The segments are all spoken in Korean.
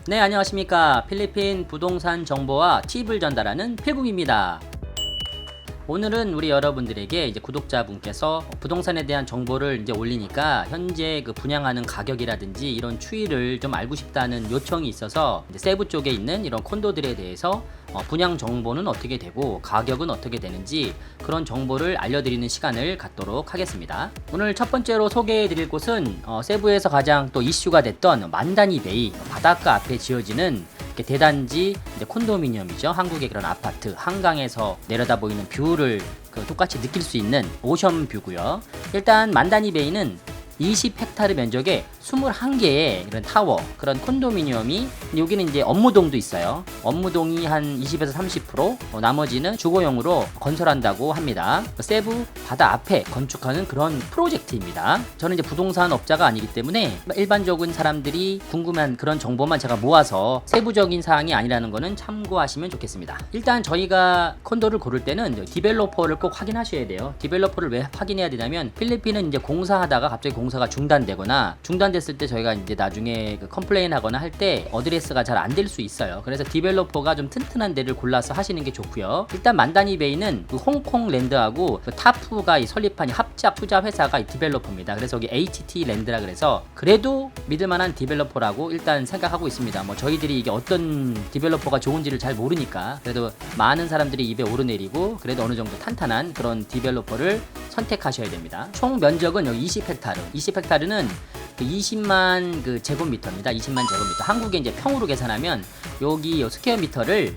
네, 안녕하십니까. 필리핀 부동산 정보와 팁을 전달하는 필국입니다. 오늘은 우리 여러분들에게 이제 구독자분께서 부동산에 대한 정보를 이제 올리니까 현재 그 분양하는 가격이라든지 이런 추이를 좀 알고 싶다는 요청이 있어서 이제 세부 쪽에 있는 이런 콘도들에 대해서 분양 정보는 어떻게 되고 가격은 어떻게 되는지 그런 정보를 알려드리는 시간을 갖도록 하겠습니다. 오늘 첫 번째로 소개해드릴 곳은 세부에서 가장 또 이슈가 됐던 만다니 베이 바닷가 앞에 지어지는 대단지 콘도미니엄이죠. 한국의 그런 아파트 한강에서 내려다 보이는 뷰를 똑같이 느낄 수 있는 오션 뷰고요. 일단 만다니 베이는 20헥타르 면적에 21개의 이런 타워, 그런 콘도미니엄이, 여기는 이제 업무동도 있어요. 업무동이 한 20에서 30%, 나머지는 주거용으로 건설한다고 합니다. 세부 바다 앞에 건축하는 그런 프로젝트입니다. 저는 이제 부동산 업자가 아니기 때문에 일반적인 사람들이 궁금한 그런 정보만 제가 모아서 세부적인 사항이 아니라는 거는 참고하시면 좋겠습니다. 일단 저희가 콘도를 고를 때는 디벨로퍼를 꼭 확인하셔야 돼요. 디벨로퍼를 왜 확인해야 되냐면 필리핀은 이제 공사하다가 갑자기 공사가 중단되거나 중단됐을 때 저희가 이제 나중에 컴플레인 하거나 할 때 어드레스가 잘 안 될 수 있어요. 그래서 디벨로퍼가 좀 튼튼한 데를 골라서 하시는 게 좋고요. 일단 만다니 베이는 홍콩 랜드하고 타프가 설립한 합작 투자 회사가 디벨로퍼입니다. 그래서 여기 HT 랜드라 그래서 그래도 믿을만한 디벨로퍼라고 일단 생각하고 있습니다. 뭐 저희들이 이게 어떤 디벨로퍼가 좋은지를 잘 모르니까 그래도 많은 사람들이 입에 오르내리고 그래도 어느 정도 탄탄한 그런 디벨로퍼를 선택하셔야 됩니다. 총 면적은 여기 20헥타르. 20헥타르는 20만 제곱미터입니다. 20만 제곱미터. 한국에 이제 평으로 계산하면 여기 스퀘어 미터를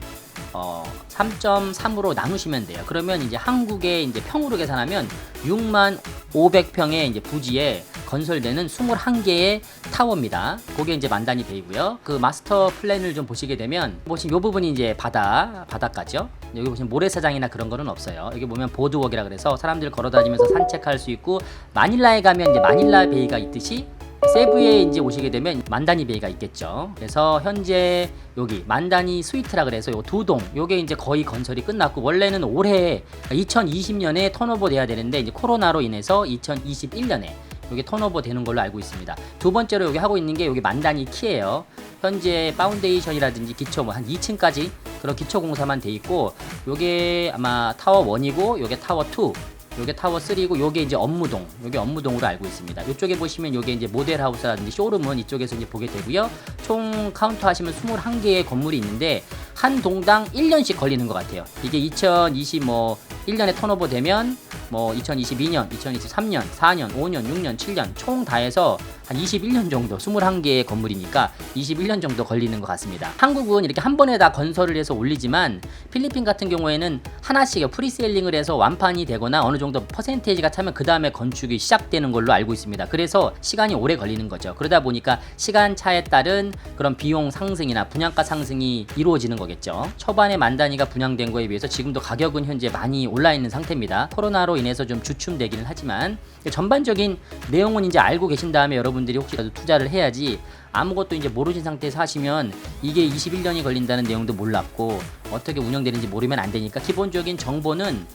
3.3으로 나누시면 돼요. 그러면 이제 한국에 이제 평으로 계산하면 6만 500평의 이제 부지에 건설되는 21개의 타워입니다. 그게 이제 만다니 베이고요. 그 마스터 플랜을 좀 보시게 되면 보시면 이 부분이 이제 바닷가죠. 여기 보시면 모래사장이나 그런 거는 없어요. 여기 보면 보드워크라 그래서 사람들 걸어다니면서 산책할 수 있고, 마닐라에 가면 이제 마닐라 베이가 있듯이 세부에 이제 오시게 되면 만다니 베이가 있겠죠. 그래서 현재 여기 만다니 스위트라 그래서 요 두 동, 요게 이제 거의 건설이 끝났고, 원래는 올해 2020년에 턴오버 돼야 되는데 이제 코로나로 인해서 2021년에 여기 턴오버 되는 걸로 알고 있습니다. 두 번째로 여기 하고 있는 게 여기 만다니 키예요. 현재 파운데이션이라든지 기초 뭐 한 2층까지 그런 기초 공사만 돼 있고, 요게 아마 타워 1이고 요게 타워 2, 요게 타워 3고 요게 이제 업무동, 요게 업무동으로 알고 있습니다. 이쪽에 보시면 요게 이제 모델하우스라든지 쇼룸은 이쪽에서 이제 보게 되고요. 총 카운트 하시면 21개의 건물이 있는데 한 동당 1년씩 걸리는 것 같아요. 이게 1년에 턴오버 되면 뭐 2022년, 2023년, 4년, 5년, 6년, 7년 총 다 해서 한 21년 정도, 21개의 건물이니까 21년 정도 걸리는 것 같습니다. 한국은 이렇게 한 번에 다 건설을 해서 올리지만 필리핀 같은 경우에는 하나씩 프리세일링을 해서 완판이 되거나 어느 정도 퍼센테이지가 차면 그 다음에 건축이 시작되는 걸로 알고 있습니다. 그래서 시간이 오래 걸리는 거죠. 그러다 보니까 시간 차에 따른 그런 비용 상승이나 분양가 상승이 이루어지는 거겠죠. 초반에 만다니가 분양된 거에 비해서 지금도 가격은 현재 많이 올라 있는 상태입니다. 코로나로 인해서 좀 주춤되기는 하지만 전반적인 내용은 이제 알고 계신 다음에 여러분들이 혹시라도 투자를 해야지, 아무것도 이제 모르신 상태에서 하시면 이게 21년이 걸린다는 내용도 몰랐고 어떻게 운영되는지 모르면 안 되니까 기본적인 정보는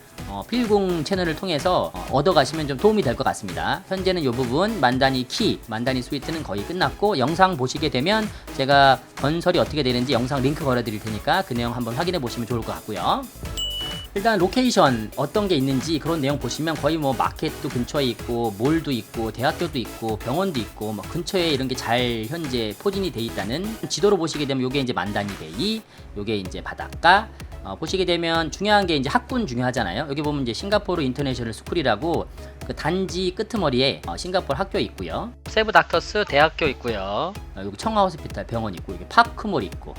필궁 채널을 통해서 얻어가시면 좀 도움이 될 것 같습니다. 현재는 이 부분 만다니 키, 만다니 스위트는 거의 끝났고, 영상 보시게 되면 제가 건설이 어떻게 되는지 영상 링크 걸어드릴 테니까 그 내용 한번 확인해 보시면 좋을 것 같고요. 일단 로케이션 어떤 게 있는지 그런 내용 보시면 거의 뭐 마켓도 근처에 있고, 몰도 있고, 대학교도 있고, 병원도 있고, 뭐 근처에 이런 게 잘 현재 포진이 돼 있다는 지도로 보시게 되면 요게 이제 만다니 베이, 요게 이제 바닷가. 보시게 되면 중요한 게 이제 학군 중요하잖아요. 여기 보면 이제 싱가포르 인터내셔널 스쿨이라고 그 단지 끄트머리에 싱가포르 학교 있고요. 세부 닥터스 대학교 있고요. 여기 청아 호스피탈 병원 있고, 여기 파크몰 있고.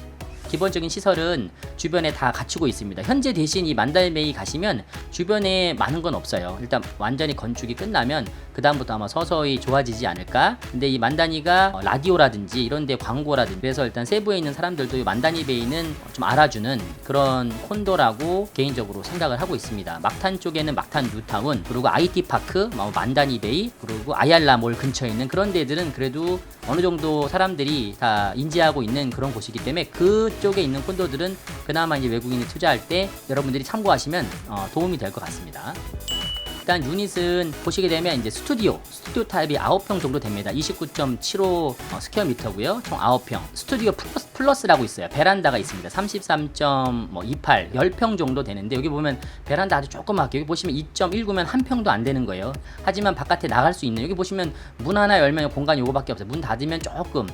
기본적인 시설은 주변에 다 갖추고 있습니다. 현재 대신 이 만다니 베이 가시면 주변에 많은 건 없어요. 일단 완전히 건축이 끝나면 그 다음부터 아마 서서히 좋아지지 않을까. 근데 이 만다니가 라디오라든지 이런 데 광고라든지, 그래서 일단 세부에 있는 사람들도 이 만다니 베이는 좀 알아주는 그런 콘도라고 개인적으로 생각을 하고 있습니다. 막탄 쪽에는 막탄 뉴타운, 그리고 IT 파크, 만다니 베이, 그리고 아얄라 몰 근처에 있는 그런 데들은 그래도 어느 정도 사람들이 다 인지하고 있는 그런 곳이기 때문에 그쪽에 있는 콘도들은 그나마 이제 외국인이 투자할 때 여러분들이 참고하시면 도움이 될 것 같습니다. 일단 유닛은 보시게 되면 이제 스튜디오 타입이 9평 정도 됩니다. 29.75 스퀘어 미터고요. 총 9평. 스튜디오 플러스라고 있어요. 베란다가 있습니다. 33.28 10평 정도 되는데 여기 보면 베란다 아주 조그맣게 여기 보시면 2.19면 한 평도 안 되는 거예요. 하지만 바깥에 나갈 수 있는 여기 보시면 문 하나 열면 공간이 요거밖에 없어요. 문 닫으면 조금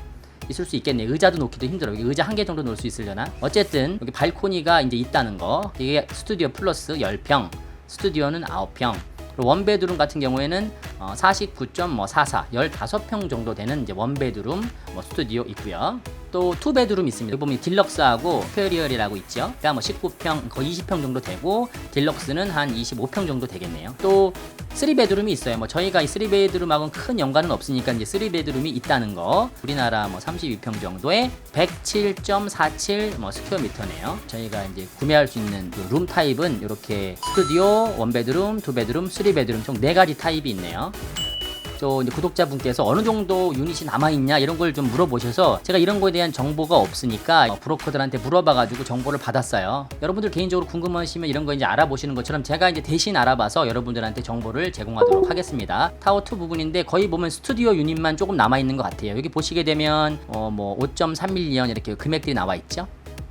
있을 수 있겠네요. 의자도 놓기도 힘들어요. 여기 의자 한 개 정도 놓을 수 있으려나? 어쨌든 여기 발코니가 이제 있다는 거. 이게 스튜디오 플러스 10평, 스튜디오는 9평. 그리고 원베드룸 같은 경우에는 49.44 15평 정도 되는 이제 원베드룸 스튜디오 있고요. 또 투베드룸 있습니다. 여기 보면 딜럭스하고 스페리얼이라고 있죠. 그러니까 19평 거의 20평 정도 되고 딜럭스는 한 25평 정도 되겠네요. 또 3베드룸이 있어요. 저희가 이 3베드룸하고는 큰 연관은 없으니까 이제 3베드룸이 있다는 거. 우리나라 32평 정도에 107.47 스퀘어 미터네요. 저희가 이제 구매할 수 있는 그 룸 타입은 이렇게 스튜디오, 원베드룸, 투베드룸, 3베드룸 총 4가지 타입이 있네요. 또 이제 구독자분께서 어느 정도 유닛이 남아있냐 이런 걸 좀 물어보셔서 제가 이런 거에 대한 정보가 없으니까 브로커들한테 물어봐가지고 정보를 받았어요. 여러분들 개인적으로 궁금하시면 이런 거 이제 알아보시는 것처럼 제가 이제 대신 알아봐서 여러분들한테 정보를 제공하도록 하겠습니다. 타워2 부분인데 거의 보면 스튜디오 유닛만 조금 남아있는 것 같아요. 여기 보시게 되면 5.3밀리언 이렇게 금액들이 나와있죠.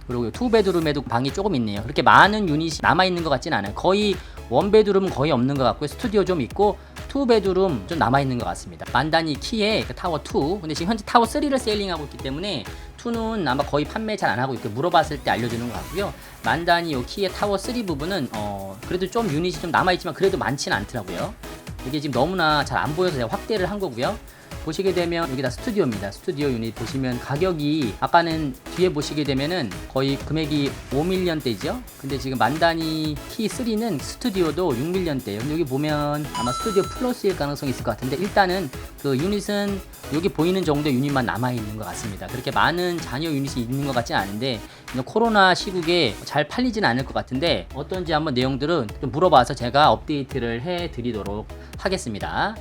그리고 투베드룸에도 방이 조금 있네요. 그렇게 많은 유닛이 남아있는 것 같진 않아요. 거의 원베드룸은 거의 없는 것 같고요. 스튜디오 좀 있고 투베드룸 좀 남아있는 것 같습니다. 만다니 키에 타워2 근데 지금 현재 타워3를 세일링하고 있기 때문에 2는 아마 거의 판매 잘 안하고 있고 물어봤을 때 알려주는 것 같고요. 만다니 요 키의 타워3 부분은 그래도 좀 유닛이 좀 남아있지만 그래도 많지는 않더라고요. 이게 지금 너무나 잘 안 보여서 제가 확대를 한 거고요. 보시게 되면 여기다 스튜디오입니다. 스튜디오 유닛 보시면 가격이 아까는 뒤에 보시게 되면은 거의 금액이 5밀리언대죠. 근데 지금 만다니 T3는 스튜디오도 6밀리언대예요. 여기 보면 아마 스튜디오 플러스일 가능성이 있을 것 같은데 일단은 그 유닛은 여기 보이는 정도의 유닛만 남아있는 것 같습니다. 그렇게 많은 잔여 유닛이 있는 것 같지는 않은데 코로나 시국에 잘 팔리지는 않을 것 같은데 어떤지 한번 내용들은 좀 물어봐서 제가 업데이트를 해드리도록 하겠습니다.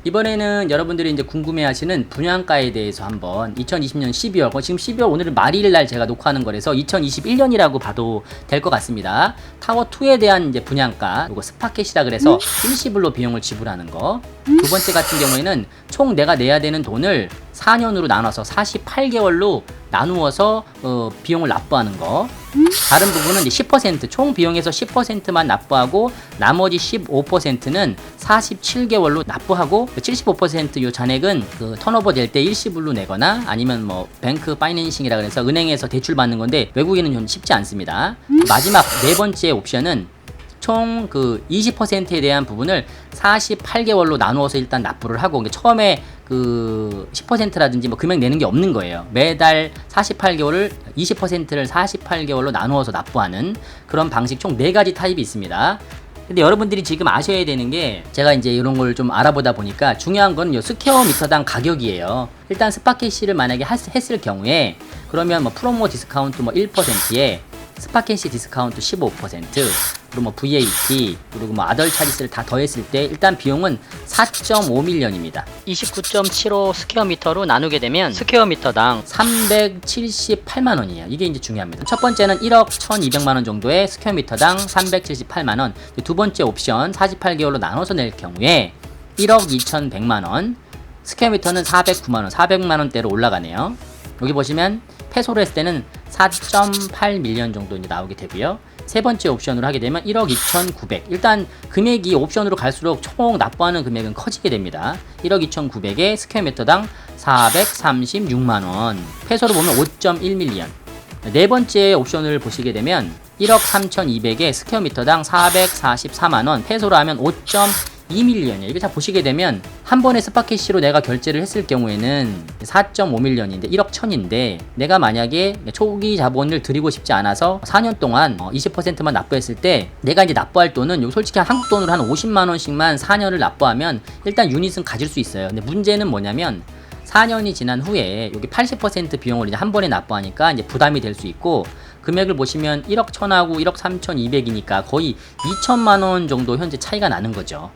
이번에는 여러분들이 이제 궁금해하시는 분양가에 대해서 한번 2020년 12월 지금 12월 오늘은 말일 날 제가 녹화하는 거라서 2021년이라고 봐도 될 것 같습니다. 타워2에 대한 이제 분양가 이거 스파켓이라 그래서 일시불로 비용을 지불하는 거. 두 번째 같은 경우에는 총 내가 내야 되는 돈을 4년으로 나눠서 48개월로 나누어서 비용을 납부하는 거. 다른 부분은 이제 10% 총 비용에서 10%만 납부하고 나머지 15%는 47개월로 납부하고 75% 요 잔액은 그 턴오버 될 때 일시불로 내거나 아니면 뱅크 파이낸싱이라 그래서 은행에서 대출 받는 건데 외국인은 좀 쉽지 않습니다. 마지막 네 번째 옵션은 총 그 20%에 대한 부분을 48개월로 나누어서 일단 납부를 하고 처음에 그 10%라든지 금액 내는 게 없는 거예요. 매달 48개월을 20%를 48개월로 나누어서 납부하는 그런 방식 총 4가지 타입이 있습니다. 근데 여러분들이 지금 아셔야 되는 게 제가 이제 이런 걸 좀 알아보다 보니까 중요한 건 요 스퀘어 미터당 가격이에요. 일단 스파켓시를 만약에 했을 경우에 그러면 프로모 디스카운트 1%에 스파켓시 디스카운트 15% 그리고 VAT 그리고 아덜 차지스를 다 더했을 때 일단 비용은 4.5밀리언입니다. 29.75 스퀘어 미터로 나누게 되면 스퀘어 미터당 378만원이에요. 이게 이제 중요합니다. 첫 번째는 1억 1200만원 정도의 스퀘어 미터당 378만원. 두 번째 옵션 48개월로 나눠서 낼 경우에 1억 2100만원. 스퀘어 미터는 409만원, 400만원대로 올라가네요. 여기 보시면 페소로 했을 때는 4.8밀리언 정도 이제 나오게 되고요. 세 번째 옵션으로 하게 되면 1억 2,900. 일단 금액이 옵션으로 갈수록 총 납부하는 금액은 커지게 됩니다. 1억 2,900에 스퀘어 미터당 436만원. 페소로 보면 5.1밀리언. 네 번째 옵션을 보시게 되면 1억 3,200에 스퀘어 미터당 444만원. 페소로 하면 5.2밀리언이에요. 이게 다 보시게 되면 한 번에 스파켓시로 내가 결제를 했을 경우에는 4.5밀리언인데 1억 1000인데 내가 만약에 초기 자본을 드리고 싶지 않아서 4년 동안 20%만 납부했을 때 내가 이제 납부할 돈은 솔직히 한국 돈으로 한 50만원씩만 4년을 납부하면 일단 유닛은 가질 수 있어요. 근데 문제는 뭐냐면 4년이 지난 후에 여기 80% 비용을 이제 한 번에 납부하니까 이제 부담이 될 수 있고 금액을 보시면 1억 1000하고 1억 3200이니까 거의 2천만원 정도 현재 차이가 나는 거죠.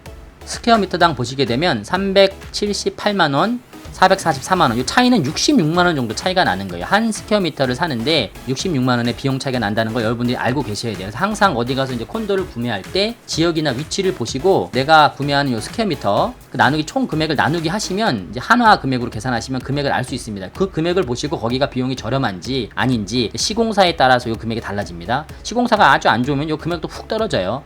스퀘어 미터당 보시게 되면 378만원, 444만원. 이 차이는 66만원 정도 차이가 나는 거예요. 한 스퀘어미터를 사는데 66만원의 비용 차이가 난다는 거 여러분들이 알고 계셔야 돼요. 그래서 항상 어디 가서 이제 콘도를 구매할 때 지역이나 위치를 보시고 내가 구매하는 이 스퀘어미터 그 나누기 총 금액을 나누기 하시면 이제 한화 금액으로 계산하시면 금액을 알 수 있습니다. 그 금액을 보시고 거기가 비용이 저렴한지 아닌지 시공사에 따라서 이 금액이 달라집니다. 시공사가 아주 안 좋으면 이 금액도 훅 떨어져요.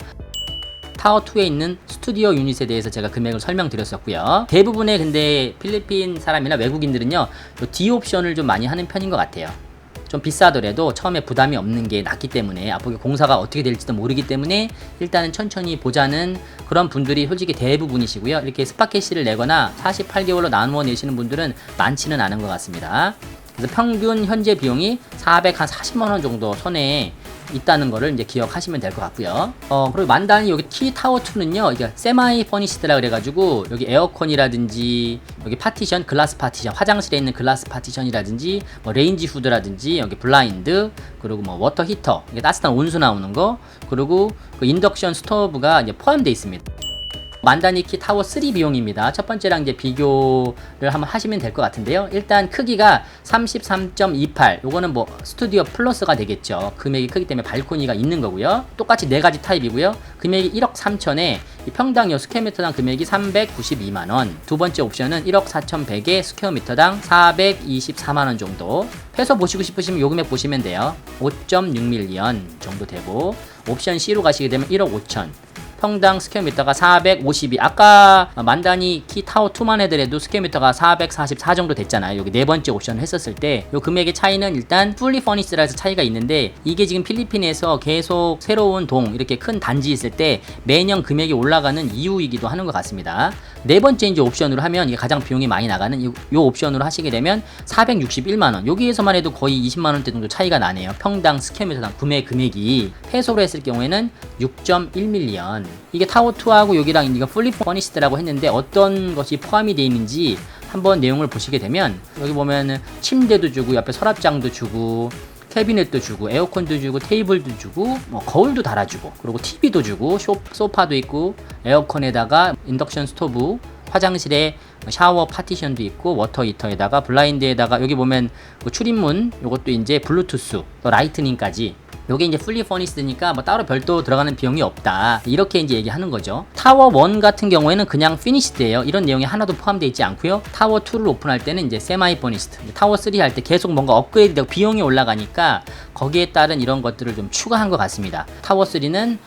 타워2에 있는 스튜디오 유닛에 대해서 제가 금액을 설명드렸었고요. 대부분의 근데 필리핀 사람이나 외국인들은요 D 옵션을 좀 많이 하는 편인 것 같아요. 좀 비싸더라도 처음에 부담이 없는 게 낫기 때문에 앞으로 공사가 어떻게 될지도 모르기 때문에 일단은 천천히 보자는 그런 분들이 솔직히 대부분이시고요. 이렇게 스팟캐시를 내거나 48개월로 나누어 내시는 분들은 많지는 않은 것 같습니다. 그래서 평균 현재 비용이 440만원 정도 선에 있다는 거를 이제 기억하시면 될 것 같고요. 그리고 만단이 여기 T 타워 2는요, 이게 세마이 퍼니시드라 그래가지고 여기 에어컨이라든지 여기 파티션, 글라스 파티션, 화장실에 있는 글라스 파티션이라든지 뭐 레인지 후드라든지 여기 블라인드 그리고 뭐 워터 히터, 이게 따뜻한 온수 나오는 거 그리고 그 인덕션 스토브가 이제 포함되어 있습니다. 만다니키 타워 3 비용입니다. 첫 번째랑 이제 비교를 한번 하시면 될 것 같은데요. 일단 크기가 33.28. 요거는 뭐 스튜디오 플러스가 되겠죠. 금액이 크기 때문에 발코니가 있는 거고요. 똑같이 네 가지 타입이고요. 금액이 1억 3천에 평당 스퀘어미터당 금액이 392만원. 두 번째 옵션은 1억 4,100에 스퀘어미터당 424만원 정도. 해서 보시고 싶으시면 요 금액 보시면 돼요. 5.6밀리언 정도 되고 옵션 C로 가시게 되면 1억 5천. 평당 스퀘어미터가 452. 아까 만다니 키 타워 2만 해더라도 스퀘어미터가 444 정도 됐잖아요. 여기 네 번째 옵션을 했었을 때 요 금액의 차이는 일단 풀리 퍼니스드라서 차이가 있는데 이게 지금 필리핀에서 계속 새로운 동 이렇게 큰 단지 있을 때 매년 금액이 올라가는 이유이기도 하는 것 같습니다. 네 번째 이제 옵션으로 하면 이게 가장 비용이 많이 나가는 요 옵션으로 하시게 되면 461만원. 여기에서만 해도 거의 20만원대 정도 차이가 나네요. 평당 스퀘어미터당 구매 금액이 페소로 했을 경우에는 6.1밀리언. 이게 타워2하고 여기랑 이거 풀리 퍼니시드라고 했는데 어떤 것이 포함이 되어 있는지 한번 내용을 보시게 되면 여기 보면은 침대도 주고 옆에 서랍장도 주고 캐비넷도 주고 에어컨도 주고 테이블도 주고 뭐 거울도 달아주고 그리고 TV도 주고 소파도 있고 에어컨에다가 인덕션 스토브 화장실에 샤워 파티션도 있고 워터 히터에다가 블라인드에다가 여기 보면 그 출입문 요것도 이제 블루투스 또 라이트닝까지 요게 이제 풀리 퍼니스드니까 뭐 따로 별도 들어가는 비용이 없다 이렇게 이제 얘기하는 거죠. 타워 1 같은 경우에는 그냥 피니시드예요. 이런 내용이 하나도 포함되어 있지 않고요. 타워 2를 오픈할 때는 이제 세마이 퍼니스드, 타워 3 할 때 계속 뭔가 업그레이드되고 비용이 올라가니까 거기에 따른 이런 것들을 좀 추가한 것 같습니다. 타워 3는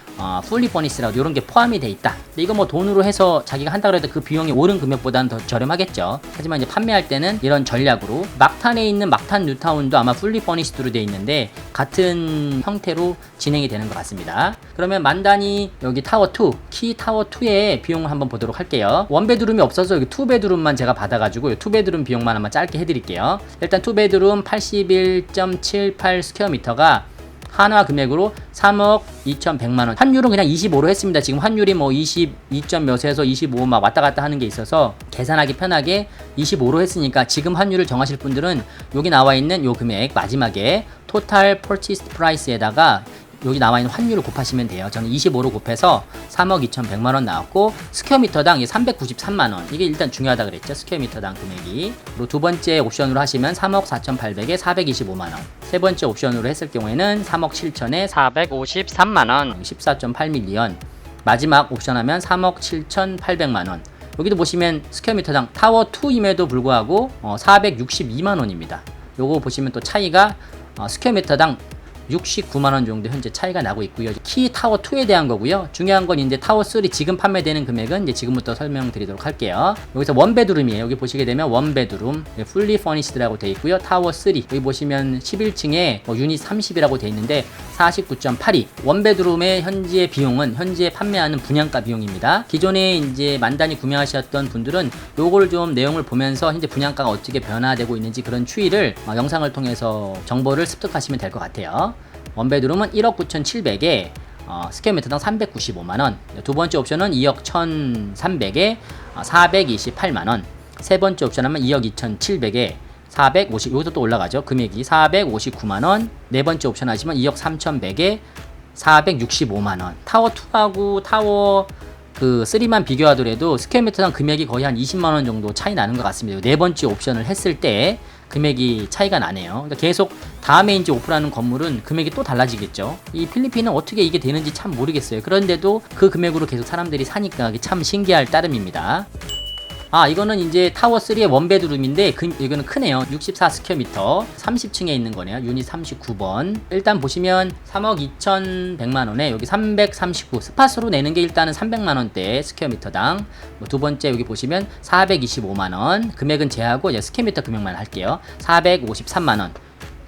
풀리 퍼니스라고 이런 게 포함이 돼 있다. 근데 이거 뭐 돈으로 해서 자기가 한다 그래도 그 비용이 오른 금액보다는 더 저렴하겠죠. 하지만 이제 판매할 때는 이런 전략으로 막탄에 있는 막탄 뉴타운도 아마 풀리 퍼니스드로 돼 있는데 같은 형태로 진행이 되는 것 같습니다. 그러면 만다니 여기 타워2 키 타워2의 비용을 한번 보도록 할게요. 원베드룸이 없어서 여기 투베드룸만 제가 받아가지고 투베드룸 비용만 한번 짧게 해드릴게요. 일단 투베드룸 81.78 스퀘어미터가 한화 금액으로 3억 2,100만원. 환율은 그냥 25로 했습니다. 지금 환율이 뭐 22점 몇에서 25 막 왔다 갔다 하는 게 있어서 계산하기 편하게 25로 했으니까 지금 환율을 정하실 분들은 여기 나와 있는 요 금액 마지막에 토탈 퍼치스 프라이스에다가 여기 나와 있는 환율을 곱하시면 돼요. 저는 25로 곱해서 3억 2,100만원 나왔고 스퀘어미터당 393만원. 이게 일단 중요하다 그랬죠. 스퀘어미터당 금액이. 그리고 두 번째 옵션으로 하시면 3억 4,800에 425만원. 세 번째 옵션으로 했을 경우에는 3억 7천에 453만원. 14.8밀리언. 마지막 옵션 하면 3억 7,800만원. 여기도 보시면 스퀘어미터당 타워 2임에도 불구하고 462만원입니다. 요거 보시면 또 차이가 스퀘어미터당 69만원 정도 현재 차이가 나고 있고요. 키 타워 2에 대한 거고요. 중요한 건 이제 타워 3 지금 판매되는 금액은 이제 지금부터 설명드리도록 할게요. 여기서 원베드룸이에요. 여기 보시게 되면 원베드룸 풀리 퍼니시드라고 되어 있고요. 타워 3 여기 보시면 11층에 유닛 30이라고 되어 있는데 49.82 원베드룸의 현재 비용은 현재 판매하는 분양가 비용입니다. 기존에 이제 만단히 구매하셨던 분들은 요걸 좀 내용을 보면서 현재 분양가가 어떻게 변화되고 있는지 그런 추이를 영상을 통해서 정보를 습득하시면 될 것 같아요. 원베드룸은 1억 9,700에 스퀘어미터당 395만원. 두 번째 옵션은 2억 1,300에 428만원. 세 번째 옵션 하면 2억 2,700에 450, 여기서 또 올라가죠. 금액이 459만원. 네 번째 옵션 하시면 2억 3,100에 465만원. 타워 2하고 타워 그 3만 비교하더라도 스퀘어미터당 금액이 거의 한 20만원 정도 차이 나는 것 같습니다. 네 번째 옵션을 했을 때 금액이 차이가 나네요. 그러니까 계속 다음에 이제 오프라는 건물은 금액이 또 달라지겠죠. 이 필리핀은 어떻게 이게 되는지 참 모르겠어요. 그런데도 그 금액으로 계속 사람들이 사니까 참 신기할 따름입니다. 이거는 이제 타워 3의 원베드룸인데 이거는 크네요. 64스퀘어미터 30층에 있는 거네요. 유닛 39번. 일단 보시면 3억 2,100만원에 여기 339 스팟으로 내는 게 일단은 300만원대 스퀘어미터당. 두 번째 여기 보시면 425만원 금액은 제하고 이제 스퀘어미터 금액만 할게요. 453만원.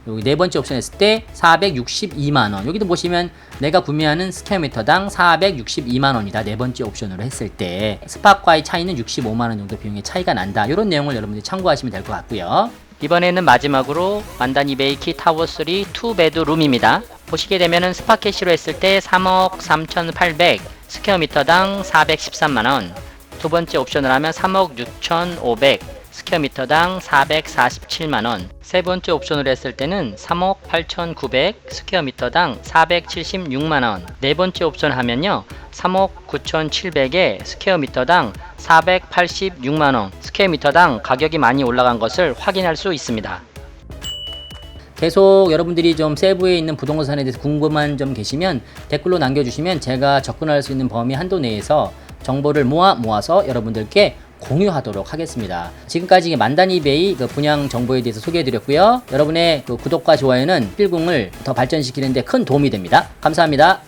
여기 네 번째 옵션 했을 때 462만원. 여기도 보시면 내가 구매하는 스퀘어미터당 462만원이다. 네 번째 옵션으로 했을 때 스팟과의 차이는 65만원 정도 비용의 차이가 난다. 이런 내용을 여러분들이 참고하시면 될 것 같고요. 이번에는 마지막으로 만다니 베이키 타워 3 2베드룸입니다. 보시게 되면은 스팟 캐시로 했을 때 3억 3,800 스퀘어미터당 413만원. 두 번째 옵션을 하면 3억 6,500 스퀘어미터당 447만원. 세 번째 옵션을 했을 때는 3억 8,900 스퀘어미터당 476만원. 네 번째 옵션 하면요 3억 9,700에 스퀘어미터당 486만원. 스퀘어미터당 가격이 많이 올라간 것을 확인할 수 있습니다. 계속 여러분들이 좀 세부에 있는 부동산에 대해서 궁금한 점 계시면 댓글로 남겨주시면 제가 접근할 수 있는 범위 한도 내에서 정보를 모아서 여러분들께 공유하도록 하겠습니다. 지금까지 만다니베이 분양 정보에 대해서 소개해드렸고요. 여러분의 구독과 좋아요는 필궁을 더 발전시키는 데 큰 도움이 됩니다. 감사합니다.